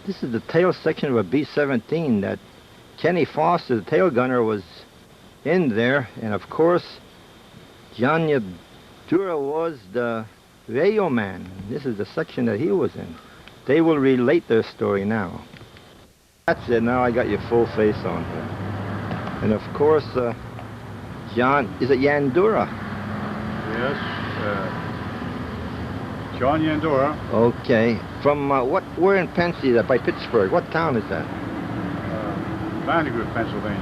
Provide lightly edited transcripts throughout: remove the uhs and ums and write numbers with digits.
This is the tail section of a B-17 that Kenny Foster, the tail gunner, was in there, and of course John Yandura was the radio man. This is the section that he was in. They will relate their story now. That's it. Now I got your full face on here. And of course, John, is it Yandura? Yes, John Yandura. Okay. From where in Pennsylvania? By Pittsburgh. What town is that? Vandergrift, Pennsylvania.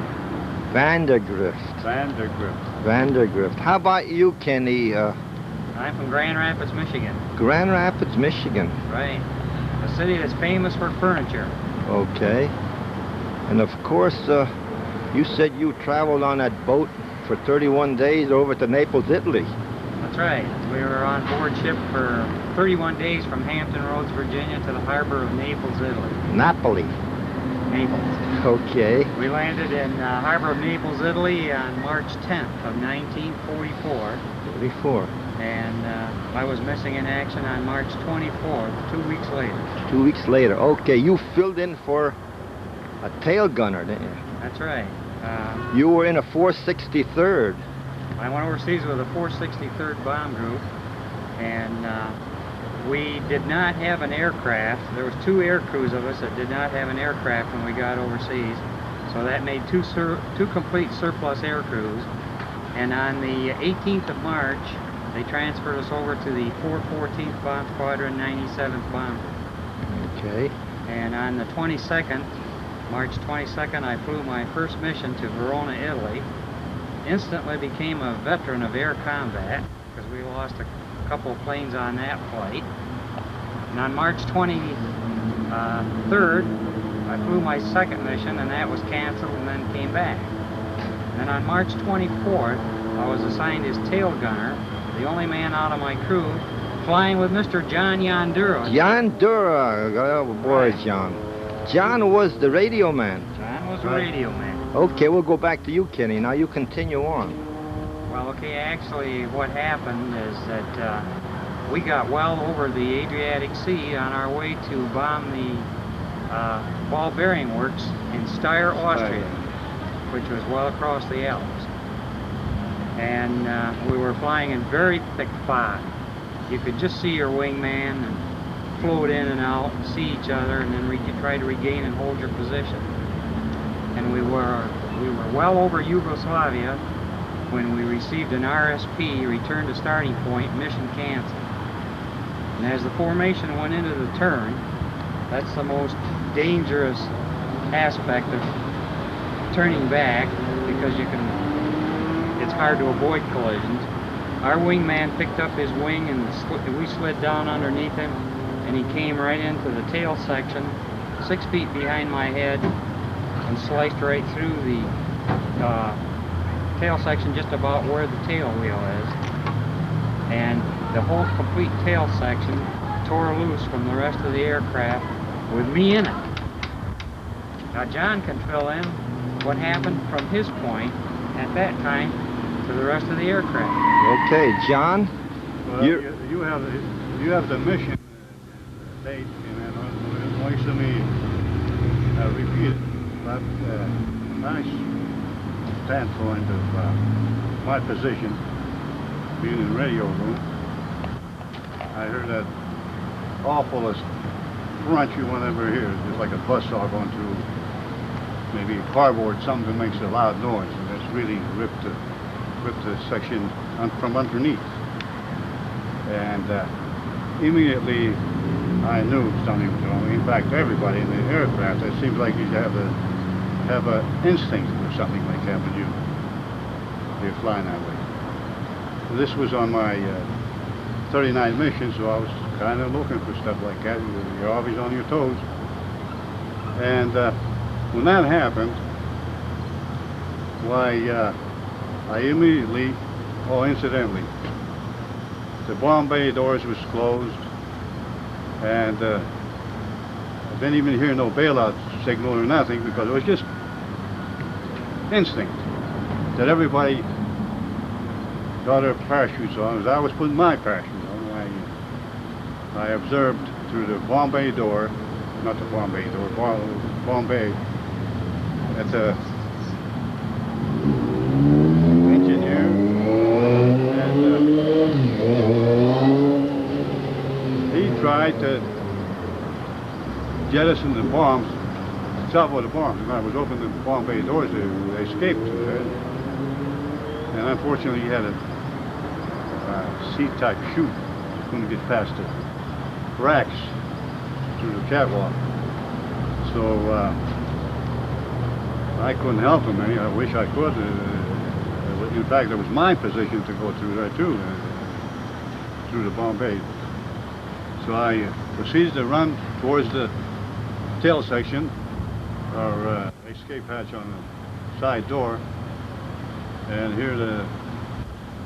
Vandergrift. How about you, Kenny? I'm from Grand Rapids, Michigan. Grand Rapids, Michigan. Right. A city that's famous for furniture. Okay. And of course, you said you traveled on that boat for 31 days over to Naples, Italy. That's right. We were on board ship for 31 days from Hampton Roads, Virginia to the harbor of Naples, Italy. Napoli. Naples. Okay. We landed in harbor of Naples, Italy on March 10th of 1944. 44. And I was missing in action on March 24th, 2 weeks later. 2 weeks later. Okay, you filled in for a tail gunner, didn't you? That's right. You were in a 463rd. I went overseas with a 463rd Bomb Group, and we did not have an aircraft. There was 2 air crews of us that did not have an aircraft when we got overseas, so that made two complete surplus air crews. And on the 18th of March, they transferred us over to the 414th Bomb Squadron, 97th Bomb Group. Okay. And on the 22nd, March 22nd, I flew my first mission to Verona, Italy. Instantly became a veteran of air combat because we lost a couple of planes on that flight. And on March 23rd, I flew my second mission, and that was canceled and then came back. And then on March 24th, I was assigned as tail gunner, the only man out of my crew, flying with Mr. John Yandura. Yandura! Oh boy, John. John was the radio man. John was the radio man. Okay, we'll go back to you, Kenny. Now you continue on. Well, okay, actually what happened is that we got well over the Adriatic Sea on our way to bomb the ball bearing works in Steyr, Austria, which was well across the Alps. And we were flying in very thick fog. You could just see your wingman and float in and out and see each other, and then try to regain and hold your position. And we were well over Yugoslavia when we received an RSP, return to starting point, mission canceled. And as the formation went into the turn, that's the most dangerous aspect of turning back, because it's hard to avoid collisions. Our wingman picked up his wing and we slid down underneath him, and he came right into the tail section, 6 feet behind my head, and sliced right through the tail section just about where the tail wheel is. And the whole complete tail section tore loose from the rest of the aircraft with me in it. Now John can fill in what happened from his point at that time to the rest of the aircraft. Okay, John. Well, you have the mission date, and only let me repeat it. But nice standpoint of my position, being in the radio room, I heard that awfulest crunch you won't ever hear. It's just like a buzzsaw going through maybe a cardboard, something that makes a loud noise, and that's really ripped the section from underneath. And immediately I knew something was wrong. In fact, everybody in the aircraft, it seems like you have an instinct for something like that when you're flying that way. This was on my 39th mission, so I was kind of looking for stuff like that. You're always on your toes. And when that happened, why, I immediately, incidentally, the bomb bay doors was closed, and I didn't even hear no bailout signal or nothing, because it was just instinct that everybody got their parachutes on. As I was putting my parachute on, I observed through the bomb bay door not the bomb bay door, bomb bay. At the engine here, and he tried to jettison the bombs, salvo the bombs. And I was opening the bomb bay doors, they escaped through there. And unfortunately, he had a C-type chute. Couldn't get past the racks through the catwalk. So I couldn't help him any. I wish I could. In fact, it was my position to go through there too, through the bomb bay. So I proceeded to run towards the tail section, or escape hatch on the side door, and here the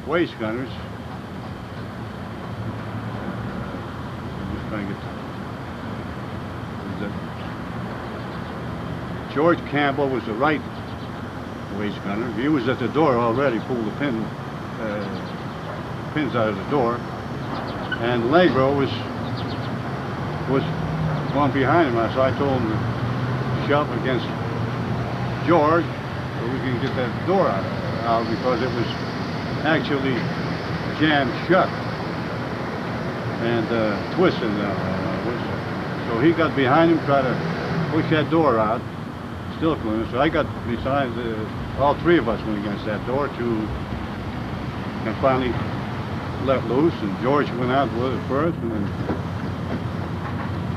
waist gunners. Just trying to get George Campbell was the right waist gunner. He was at the door already, pulled the pins out of the door, and Legro was going behind him. So I told him to shove against George so we can get that door out because it was actually jammed shut and twisted. So he got behind him, tried to push that door out, still couldn't. So I got beside, all three of us went against that door and finally let loose, and George went out with it first,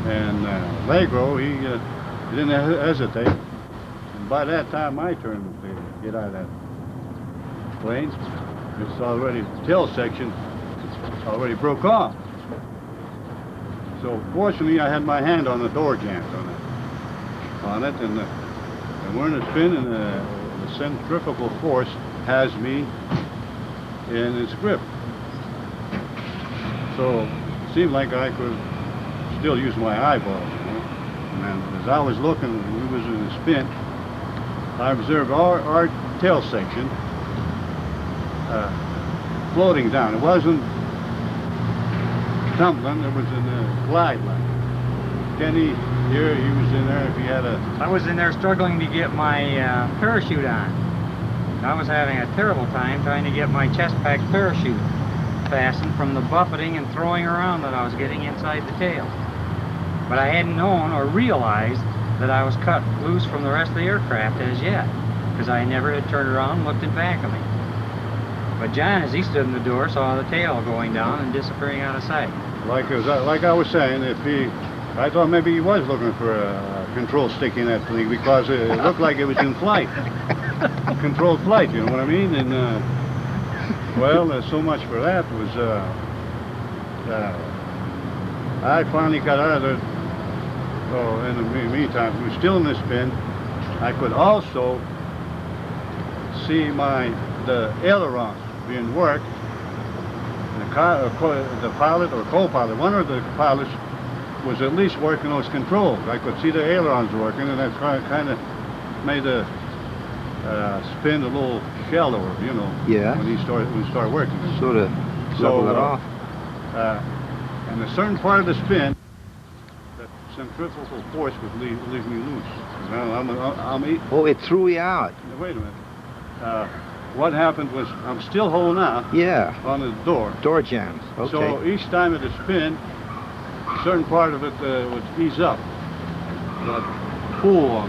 and Legro, he didn't hesitate. And by that time, my turn was to get out of that plane. It's already, the tail section already broke off. So fortunately, I had my hand on the door jams on it, and we're in a spin, and the centrifugal force has me in its grip. So it seemed like I could still use my eyeballs, you know? And as I was looking, we was in a spin, I observed our tail section floating down. It wasn't tumbling, it was in a glide line. Kenny here, he was in there if he had a... I was in there struggling to get my parachute on. I was having a terrible time trying to get my chest pack parachute fastened from the buffeting and throwing around that I was getting inside the tail. But I hadn't known or realized that I was cut loose from the rest of the aircraft as yet, because I never had turned around and looked in back of me. But John, as he stood in the door, saw the tail going down and disappearing out of sight. Like I was saying, I thought maybe he was looking for a control stick in that thing because it looked like it was in flight. Controlled flight, you know what I mean? And, well, so much for that was, I finally got out of there. Oh, in the meantime, we were still in the spin. I could also see the ailerons being worked. The pilot or co-pilot, one of the pilots was at least working those controls. I could see the ailerons working, and that kind of made the spin a little shallower, you know. Yeah. When he started working. Sort of level it off. And a certain part of the spin, that centrifugal force would leave me loose. Oh, it threw you out. Wait a minute. What happened was I'm still holding out. Yeah. On the door. Door jams. Okay. So each time of the spin, a certain part of it would ease up. So I'd pull on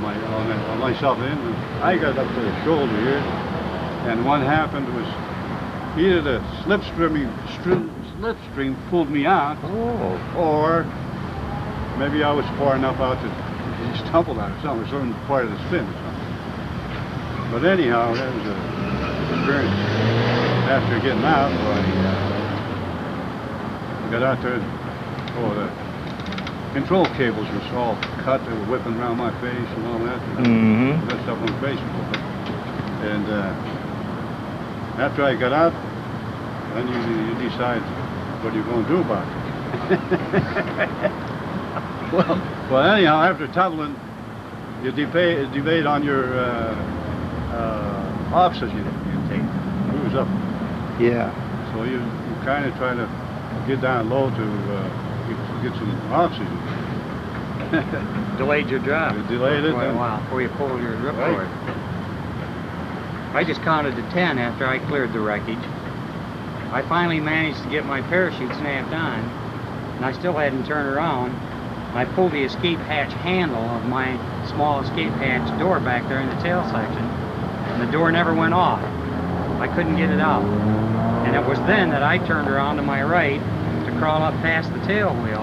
myself in. And I got up to the shoulder here, and what happened was either the slipstream pulled me out, or maybe I was far enough out that he stumbled out or something, a certain part of the spin or something. But anyhow, that was an experience. After getting out, I got out there. Oh, the control cables were all cut. They were whipping around my face and all that. Mm-hmm. That stuff on the face a little bit. And after I got out, then you decide what you're going to do about it. well, anyhow, after tumbling, you debate on your oxygen intake. It was up. Yeah. So you kind of try to get down low to get some oxygen. Delayed your drop. You delayed it. Quite a while before you pulled your ripcord. I just counted to 10 after I cleared the wreckage. I finally managed to get my parachute snapped on, and I still hadn't turned around. I pulled the escape hatch handle of my small escape hatch door back there in the tail section, and the door never went off. I couldn't get it out. And it was then that I turned around to my right to crawl up past the tail wheel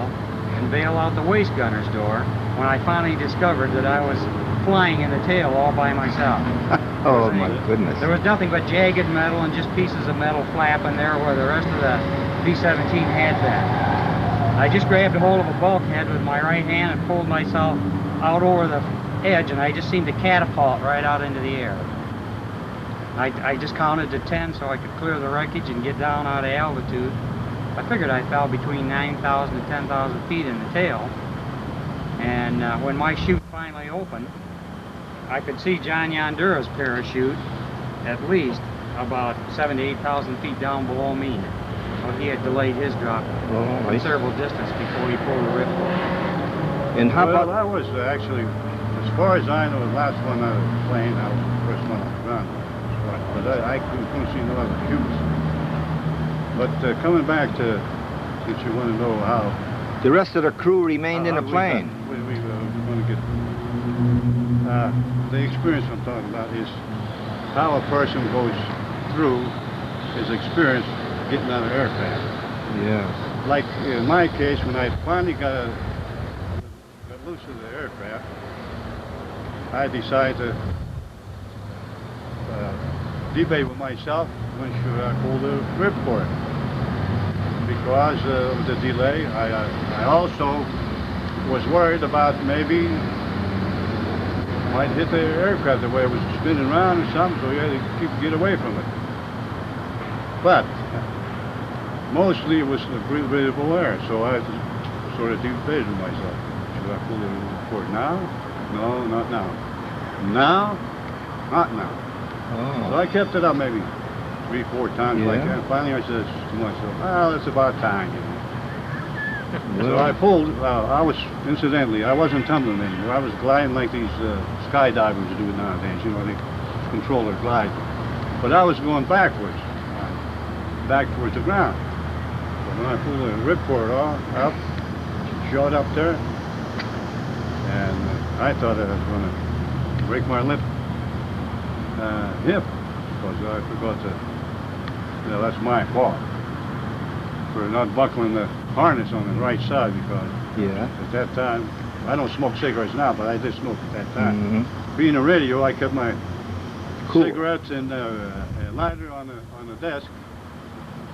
and bail out the waistgunner's door when I finally discovered that I was flying in the tail all by myself. Oh my goodness. There was nothing but jagged metal and just pieces of metal flapping there where the rest of the B-17 had been. I just grabbed a hold of a bulkhead with my right hand and pulled myself out over the edge, and I just seemed to catapult right out into the air. I just counted to 10 so I could clear the wreckage and get down out of altitude. I figured I fell between 9,000 and 10,000 feet in the tail. And when my chute finally opened, I could see John Yandura's parachute at least about 7,000 to 8,000 feet down below me. So he had delayed his drop a considerable distance before he pulled the ripcord. And how Well, about... that was actually, as far as I know, the last one out of the plane. That was the first one on the ground. But I couldn't see no other chutes. But coming back to, since you want to know how... The rest of the crew remained in the plane. We're going to get... the experience I'm talking about is how a person goes through his experience getting out of aircraft. Yeah. Like in my case, when I finally got loose of the aircraft, I decided to debate with myself when should I pull the ripcord. Because of the delay, I also was worried about maybe might hit the aircraft the way it was spinning around or something, so you had to get away from it. But mostly it was a breathable air, so I sort of debated with myself. Should I pull the ripcord now? No, not now. Now? Not now. Oh. So I kept it up maybe 3-4 times like Yeah. that. And finally I said to myself, well, it's about time, you know. So Well, I pulled, I was, incidentally, I wasn't tumbling anymore. I was gliding like these skydivers do nowadays, you know, they control their glide. But I was going backwards, back towards the ground. So when I pulled the ripcord up, shot up there, and I thought I was going to break my hip, because I forgot to, you know, that's my fault for not buckling the harness on the right side, because yeah. at that time, I don't smoke cigarettes now, but I did smoke at that time. Mm-hmm. Being a radio, I kept my Cool. cigarettes and a lighter on the desk,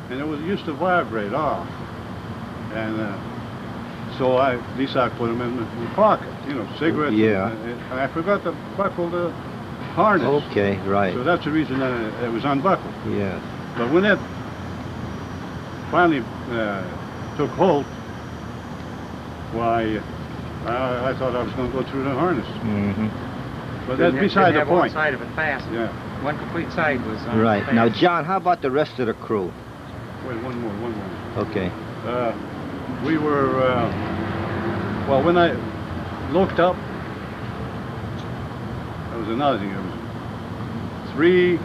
and it used to vibrate off, and so at least I put them in the pocket, you know, cigarettes. Yeah. And I forgot to buckle the harness. Okay, right. So that's the reason that it was unbuckled. Yeah. But when that finally took hold, why, I thought I was going to go through the harness. Mm-hmm. But that's beside the One point. side of it fastened. Yeah. One complete side was on Right. fastened. Now, John, how about the rest of the crew? Wait, one more. Okay. We were, well, when I looked up, that was another thing. There was 3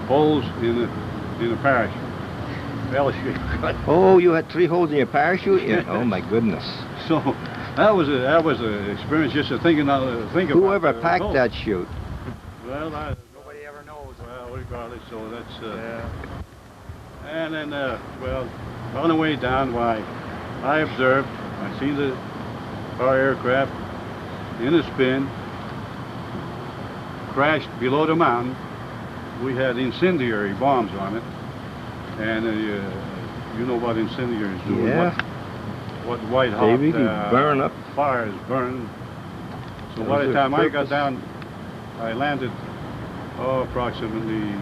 holes in the parachute. L-shaped cut. Oh, you had 3 holes in your parachute? Yeah. Oh my goodness. So that was an experience just to think about. Whoever the packed hole. that chute? Well, Nobody ever knows. well, regardless. So that's. Yeah. And then, well, on the way down, why, I observed. I seen our aircraft in a spin, crashed below the mountain. We had incendiary bombs on it. And you know what incendiaries do. Yeah. What white hot Baby, you burn up. fires burn. So That by was the their time I got purpose. down, I landed approximately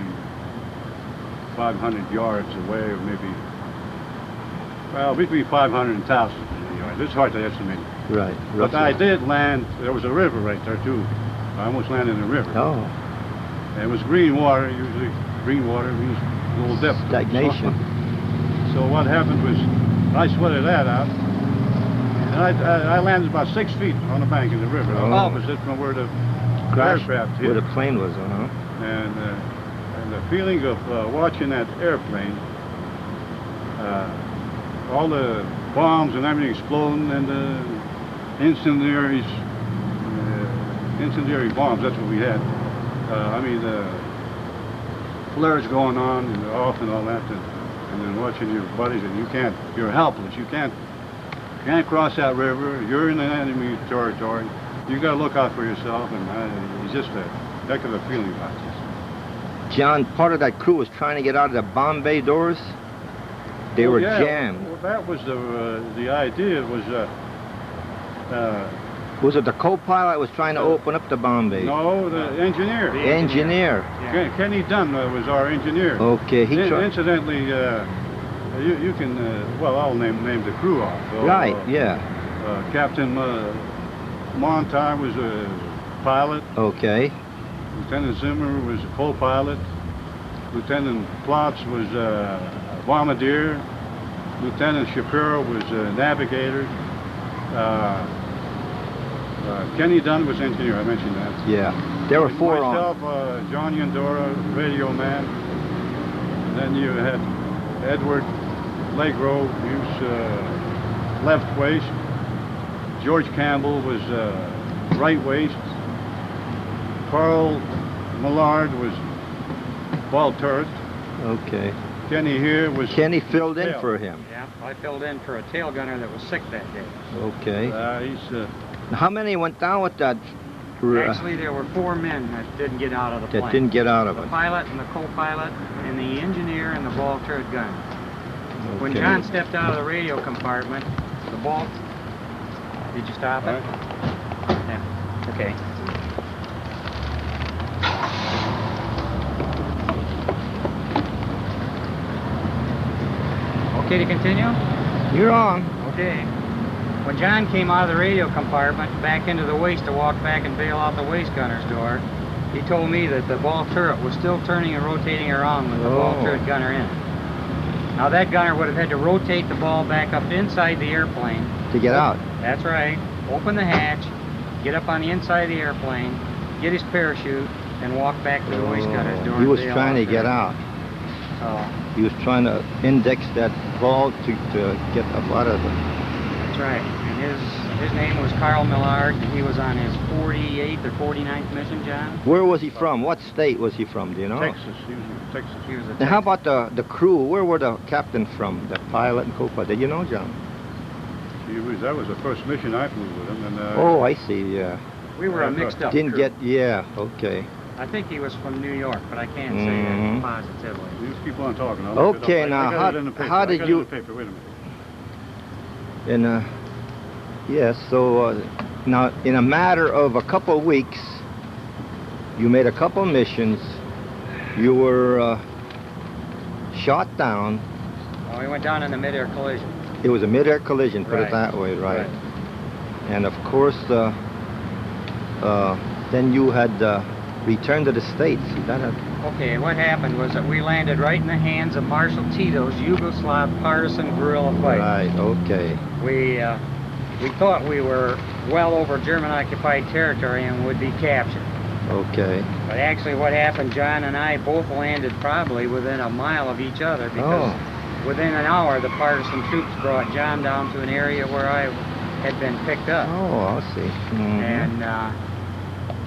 500 yards away, or maybe, well, between 500 and 1,000 yards. It's hard to estimate. Right. But roughly. I did land, there was a river right there too. I almost landed in a river. Oh, And it was green water, usually green water means a little depth. to it. stagnation. So what happened was, I sweated that out, and And I landed about 6 feet on the bank in the river, opposite from where the aircraft hit. Where the plane was, And the feeling of watching that airplane, all the bombs and everything exploding, and the incendiary bombs, that's what we had. I mean, flares going on and off and all that, and then watching your buddies, and you're helpless. You can't cross that river. You're in the enemy territory. You got to look out for yourself, and it's just a heck of a feeling about this. John, part of that crew was trying to get out of the bomb bay doors. They were jammed. Well, that was the idea. Was it the co-pilot was trying to open up the bomb bay? No, the engineer. The engineer. Yeah. Kenny Dunn was our engineer. Okay, Incidentally, you can, well, I'll name the crew off. So, right, yeah. Captain Monthei was a pilot. Okay. Lieutenant Zimmer was a co-pilot. Lieutenant Plotz was a bombardier. Lieutenant Shapiro was a navigator. Kenny Dunn was engineer, I mentioned that. Yeah, there were four myself, John Yandura, radio man. And then you had Edward Legro, he was left waist. George Campbell was right waist. Carl Millard was ball turret. Okay. Kenny here was... Kenny filled in for him. Yeah, I filled in for a tail gunner that was sick that day. Okay. He's... How many went down with that? Actually, there were 4 men that didn't get out of the plane. That didn't get out of it. The pilot and the co-pilot and the engineer and the ball turret gunner. Okay. When John stepped out of the radio compartment, the ball... Did you stop it? Yeah. Okay. Okay to continue? You're on. Okay. When John came out of the radio compartment back into the waist to walk back and bail out the waist gunner's door, he told me that the ball turret was still turning and rotating around with the ball turret gunner in it. Now that gunner would have had to rotate the ball back up inside the airplane. To get out. That's right. Open the hatch, get up on the inside of the airplane, get his parachute, and walk back to the waist gunner's door. He was trying to get out. He was trying to index that ball to get up out of it. That's right. And his name was Carl Millard. He was on his 48th or 49th mission, John. Where was he from? What state was he from? Do you know? Texas. He was in Texas. He was a Now, how about the crew? Where were the captain from? The pilot and co-pilot? Did you know, John? That was the first mission I flew with him. And, oh, I see. Yeah. We were a mixed-up Didn't crew. get. Yeah. Okay. I think he was from New York, but I can't say that positively. You just keep on talking. I'll look it up. Okay. Now, how did you? Wait a minute. And yes. So now, in a matter of a couple of weeks, you made a couple missions. You were shot down. Well, we went down in a mid-air collision. It was a mid-air collision, put Right. it that way, right? And of course, then you had returned to the States. Okay, what happened was that we landed right in the hands of Marshal Tito's Yugoslav partisan guerrilla fight. Right, okay. We thought we were well over German-occupied territory and would be captured. Okay. But actually what happened, John and I both landed probably within a mile of each other because within an hour the partisan troops brought John down to an area where I had been picked up. Oh, I see. And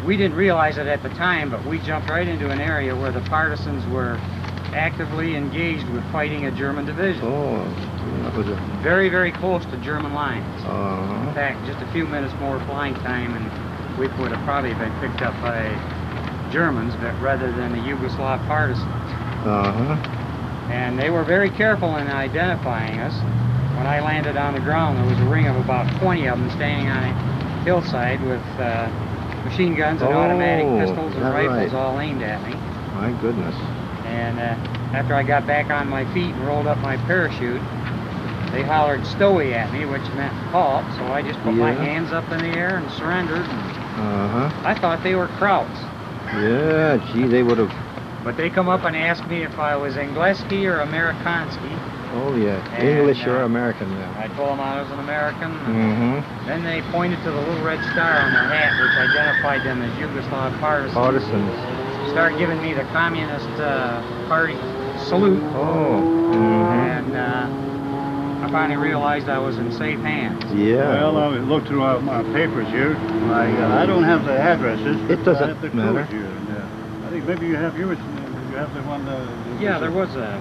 we didn't realize it at the time, but we jumped right into an area where the partisans were actively engaged with fighting a German division. Oh, that was a... Very, very close to German lines. In Uh-huh. fact, just a few minutes more flying time and we would have probably been picked up by Germans, but rather than the Yugoslav partisans. Uh-huh. And they were very careful in identifying us. When I landed on the ground, there was a ring of about 20 of them standing on a hillside with machine guns and automatic pistols and rifles all aimed at me. My goodness. And after I got back on my feet and rolled up my parachute, they hollered "Stowy" at me, which meant halt, so I just put my hands up in the air and surrendered. And I thought they were Krauts. Yeah, gee, they would have... But they come up and asked me if I was Engleski or Amerikanski. Oh, yeah. And, English or American now? I told them I was an American. Mm-hmm. Then they pointed to the little red star on their hat, which identified them as Yugoslav partisans. Partisans. Started giving me the Communist Party salute. Oh. Mm-hmm. And I finally realized I was in safe hands. Yeah. Well, I looked through my papers here. I don't have the addresses. It doesn't I have the matter. crews here. And, I think maybe you have yours. You have the one. Yeah, there was an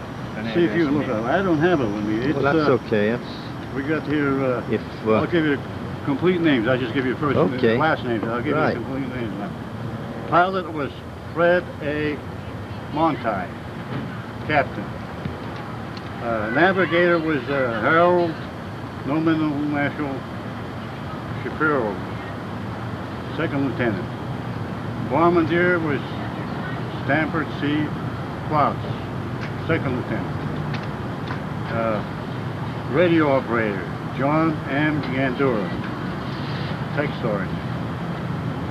See if you address can look made. up. I don't have it with me. It's, Well, that's okay. That's We got here. if I'll give you the complete names. I'll just give you first Okay. and last names. I'll give Right. you the complete names now. Pilot was Fred A. Monthei, captain. Navigator was Harold Nominal Shapiro, second lieutenant. Bombardier was Stanford C. Klaus, second lieutenant. Radio operator John M. Yandura, tech sergeant.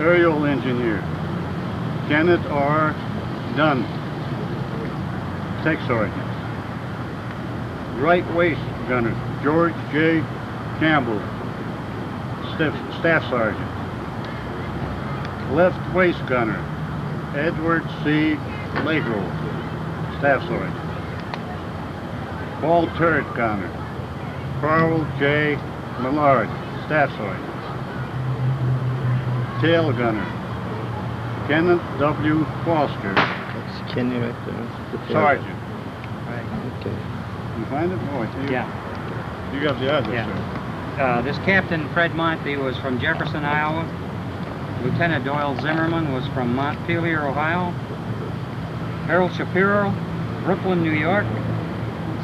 Aerial engineer Kenneth R. Dunn, tech sergeant. Right waist gunner George J. Campbell, staff sergeant. Left waist gunner Edward C. Legro, staff sergeant. Ball turret gunner Carl J. Millard, staff sergeant. Tail gunner Kenneth W. Foster, that's Kenny right there. sergeant. Okay. You find it? Oh, it's here. Yeah. You got the address Yeah. there. This Captain Fred Monthei was from Jefferson, Iowa. Lieutenant Doyle Zimmerman was from Montpelier, Ohio. Harold Shapiro, Brooklyn, New York.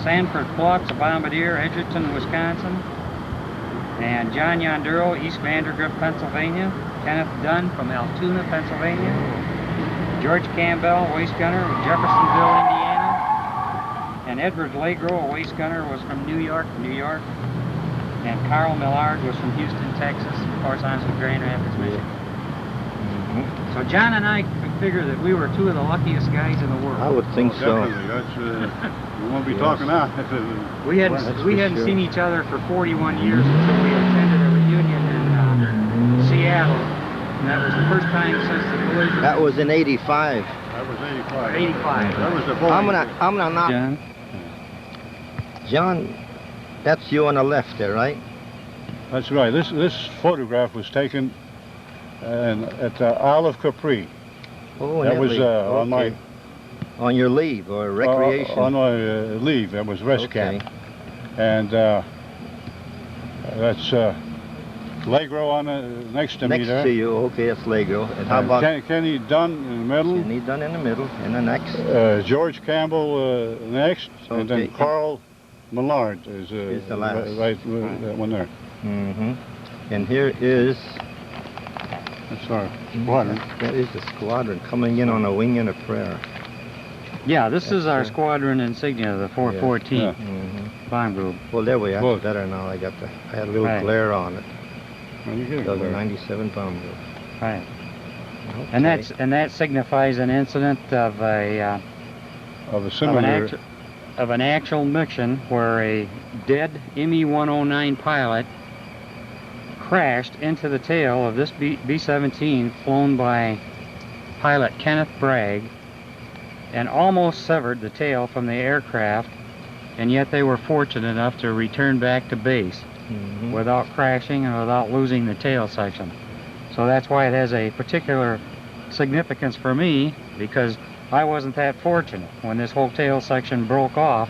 Sanford Plotz, a bombardier, Edgerton, Wisconsin. And John Yandura, East Vandergrift, Pennsylvania. Kenneth Dunn from Altoona, Pennsylvania. George Campbell, waist gunner, Jeffersonville, Indiana. And Edward Legro, a waist gunner, was from New York, New York. And Carl Millard was from Houston, Texas. Of course, I'm from Grand Rapids, Michigan. Mm-hmm. So John and I figure that we were two of the luckiest guys in the world. I would think so. Definitely. That's, we won't be Yes. talking now. We hadn't Well, that's we for hadn't sure. seen each other for 41 years until we attended a reunion in Seattle, and that was the first time since the collision. That was in '85. That was 85. 85. That was the I'm Boeing. gonna knock. John. John, that's you on the left there, right? That's right. This photograph was taken at Isle of Capri. Oh, That was Italy. on my Okay. On your leave or recreation. on my leave. That was rest Okay. camp, and that's Legro on next to me Next there. to you, okay, that's Lego. And how And about Kenny Dunn in the middle? Kenny Dunn in the middle, and the next? George Campbell next, and then Okay. Carl Millard is the last. right that one there. Mm-hmm. And here is, That's our squadron. that is the squadron coming in on a wing and a prayer. Yeah, this is our That's, squadron insignia, the 414 Yeah. Mm-hmm. bomb group. Well, there we are. Good. Better now. I had a little Right. glare on it. Well, you get it So the there. 97 bomb group. Right. Okay. And that signifies an incident of of a of similar. an actual mission where a dead ME-109 pilot crashed into the tail of this B-17 flown by pilot Kenneth Bragg and almost severed the tail from the aircraft, and yet they were fortunate enough to return back to base Mhm. without crashing and without losing the tail section. So that's why it has a particular significance for me, because I wasn't that fortunate. When this whole tail section broke off,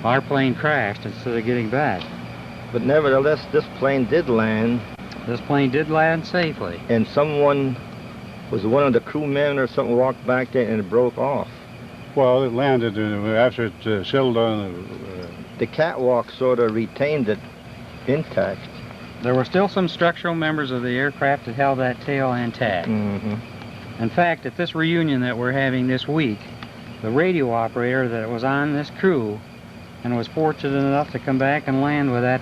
our plane crashed instead of getting back. But nevertheless, this plane did land, This plane did land safely. and someone was one of the crewmen or something walked back there and it broke off. Well, it landed after it settled on. The catwalk sort of retained it intact. There were still some structural members of the aircraft that held that tail intact. Mm-hmm. In fact, at this reunion that we're having this week, the radio operator that was on this crew and was fortunate enough to come back and land with that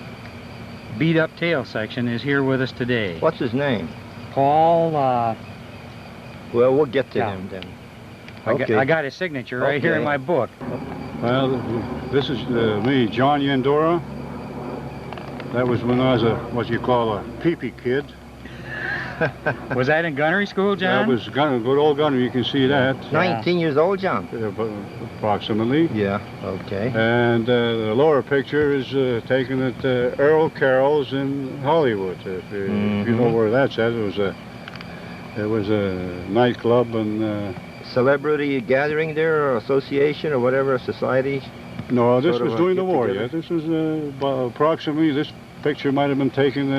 beat-up tail section is here with us today. What's his name? Paul, Well, we'll get to Yeah. him then. I got his signature right here in my book. Well, this is me, John Yandura. That was when I was what you call a pee-pee kid. Was that in gunnery school, John? That was good old gunner, you can see that. 19 years old, John? Approximately. Yeah, okay. And the lower picture is taken at Earl Carroll's in Hollywood. If you know where that's at, it was a nightclub and... Celebrity gathering there, or association, or whatever, society? No, this was during the war, yeah. This was approximately, this picture might have been taken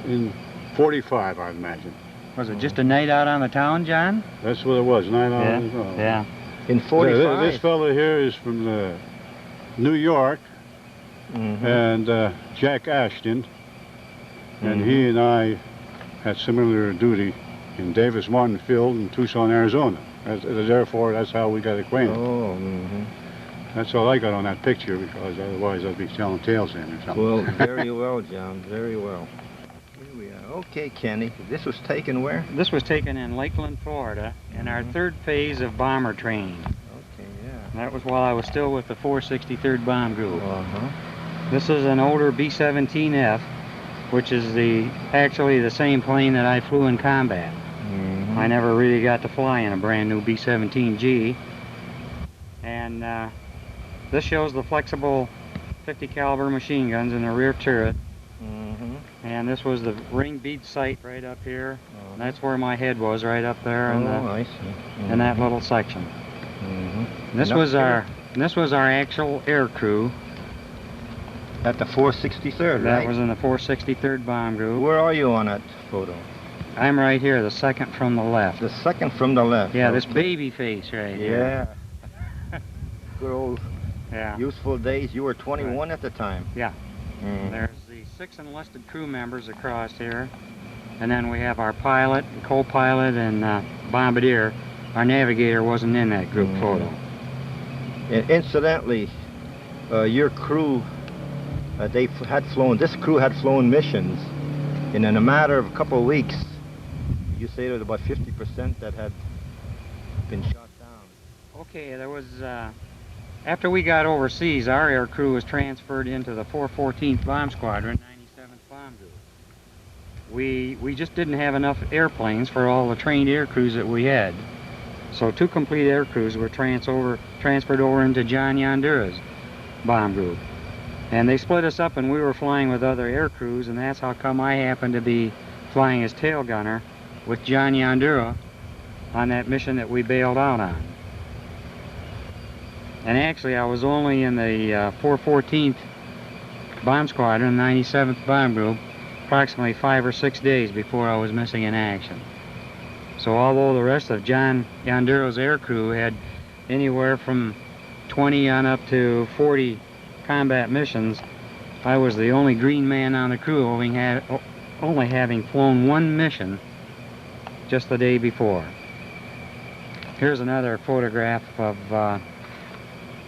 in 45, I imagine. Was it just a night out on the town, John? That's what it was, night out on the town. Yeah. In 45? This fellow here is from New York, and Jack Ashton, and he and I had similar duty in Davis Martin Field in Tucson, Arizona. Therefore, that's how we got acquainted. Oh, That's all I got on that picture, because otherwise I'd be telling tales then or something. Well, very well, John, very well. Here we are. Okay, Kenny, this was taken where? This was taken in Lakeland, Florida, in our third phase of bomber training. Okay, yeah. That was while I was still with the 463rd Bomb Group. This is an older B-17F, which is actually the same plane that I flew in combat. I never really got to fly in a brand new B-17G. And this shows the flexible 50 caliber machine guns in the rear turret. And this was the ring bead sight right up here. That's where my head was, right up there in, I see. in that little section. This was our actual air crew. At the 463rd, That right? was in the 463rd Bomb Group. Where are you on that photo? I'm right here, the second from the left. The second from the left. Yeah, this baby face right here. Yeah. Good old useful days. You were 21 at the time. Yeah. There's the 6 enlisted crew members across here. And then we have our pilot, co-pilot, and bombardier. Our navigator wasn't in that group photo. And incidentally, your crew, this crew had flown missions. And in a matter of a couple of weeks, you say there was about 50% that had been shot down. Okay, there was, after we got overseas, our air crew was transferred into the 414th Bomb Squadron, 97th Bomb Group. We just didn't have enough airplanes for all the trained air crews that we had. So 2 complete air crews were transferred over into John Yandura's bomb group. And they split us up and we were flying with other air crews, and that's how come I happened to be flying as tail gunner with John Yandura on that mission that we bailed out on. And actually I was only in the 414th Bomb Squadron, 97th Bomb Group, approximately 5 or 6 days before I was missing in action. So although the rest of John Yandura's air crew had anywhere from 20 on up to 40 combat missions, I was the only green man on the crew, only having flown 1 mission just the day before. Here's another photograph of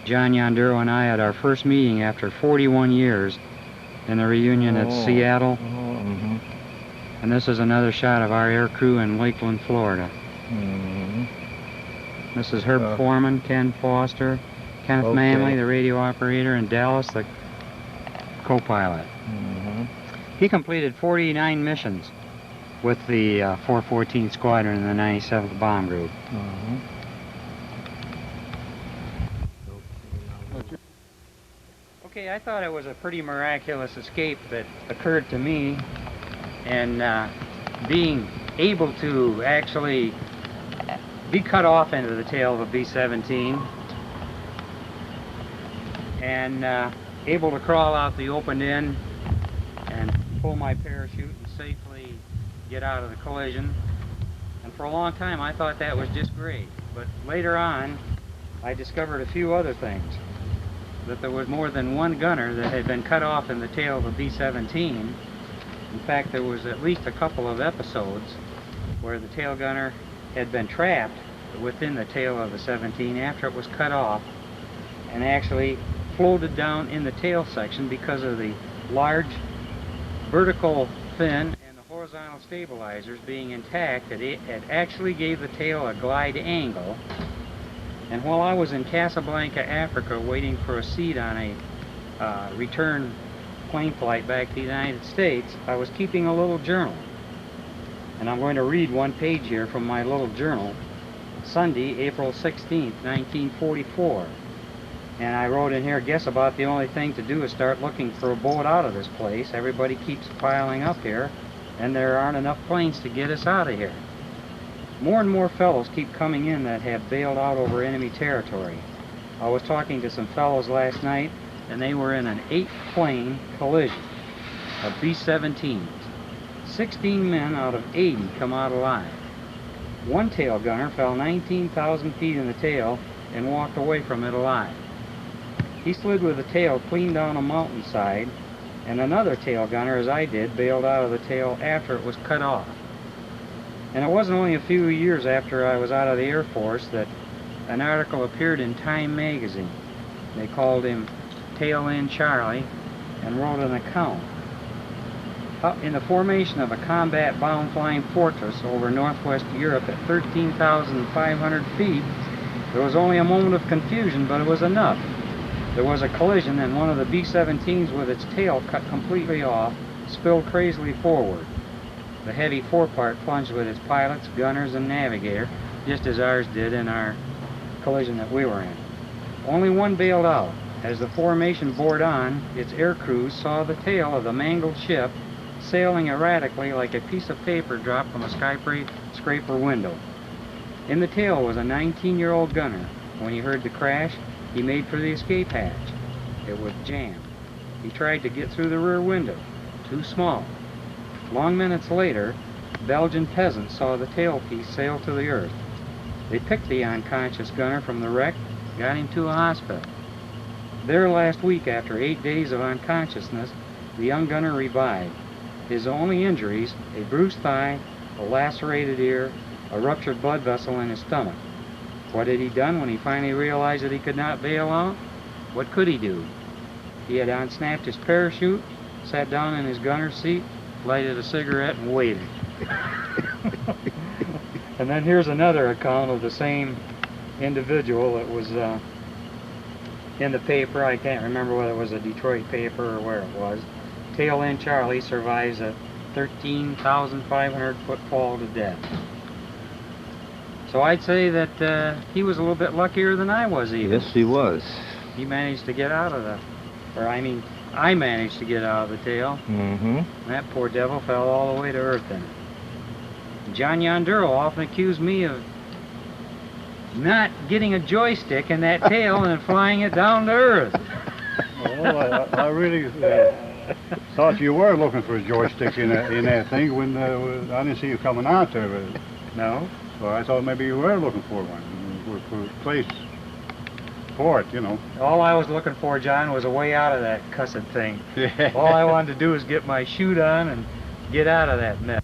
John Yandura and I at our first meeting after 41 years in the reunion at Seattle. And this is another shot of our air crew in Lakeland, Florida. This is Herb Foreman, Ken Foster, Kenneth Manley, the radio operator, and Dallas, the co-pilot. He completed 49 missions with the 414th Squadron in the 97th Bomb Group. Okay, I thought it was a pretty miraculous escape that occurred to me, and being able to actually be cut off into the tail of a B-17 and able to crawl out the open end and pull my parachute and safely get out of the collision. And for a long time I thought that was just great, but later on I discovered a few other things. That there was more than 1 gunner that had been cut off in the tail of a B-17. In fact, there was at least a couple of episodes where the tail gunner had been trapped within the tail of the 17 after it was cut off and actually floated down in the tail section because of the large vertical fin and the horizontal stabilizers being intact, it actually gave the tail a glide angle. And while I was in Casablanca, Africa, waiting for a seat on a return plane flight back to the United States, I was keeping a little journal. And I'm going to read one page here from my little journal. Sunday, April 16th, 1944. And I wrote in here, guess about the only thing to do is start looking for a boat out of this place. Everybody keeps piling up here, and there aren't enough planes to get us out of here. More and more fellows keep coming in that have bailed out over enemy territory. I was talking to some fellows last night, and they were in an 8-plane collision of B-17s. 16 men out of 80 come out alive. One tail gunner fell 19,000 feet in the tail and walked away from it alive. He slid with the tail clean down a mountainside, and another tail gunner, as I did, bailed out of the tail after it was cut off. And it wasn't only a few years after I was out of the Air Force that an article appeared in Time magazine. They called him Tail End Charlie and wrote an account. In the formation of a combat-bound flying fortress over northwest Europe at 13,500 feet, there was only a moment of confusion, but it was enough. There was a collision, and one of the B-17s with its tail cut completely off spilled crazily forward. The heavy forepart plunged with its pilots, gunners, and navigator, just as ours did in our collision that we were in. Only one bailed out. As the formation bore on, its air crews saw the tail of the mangled ship sailing erratically like a piece of paper dropped from a skyscraper window. In the tail was a 19-year-old gunner. When he heard the crash, he made for the escape hatch. It was jammed. He tried to get through the rear window. Too small. Long minutes later, Belgian peasants saw the tailpiece sail to the earth. They picked the unconscious gunner from the wreck, got him to a hospital. There last week, after 8 days of unconsciousness, the young gunner revived. His only injuries, a bruised thigh, a lacerated ear, a ruptured blood vessel in his stomach. What had he done when he finally realized that he could not bail out? What could he do? He had unsnapped his parachute, sat down in his gunner's seat, lighted a cigarette, and waited. And then here's another account of the same individual that was in the paper. I can't remember whether it was a Detroit paper or where it was. Tail End Charlie survives a 13,500 foot fall to death. So I'd say that he was a little bit luckier than I was even. Yes, he was. He managed to get out of the, I managed to get out of the tail. Mm-hmm. That poor devil fell all the way to earth in it. John Yandura often accused me of not getting a joystick in that tail and flying it down to earth. Well, I really thought you were looking for a joystick in that thing when I didn't see you coming out there. But No? so I thought maybe you were looking for one, for a place for it, you know. All I was looking for, John, was a way out of that cussed thing. Yeah. All I wanted to do was get my chute on and get out of that mess.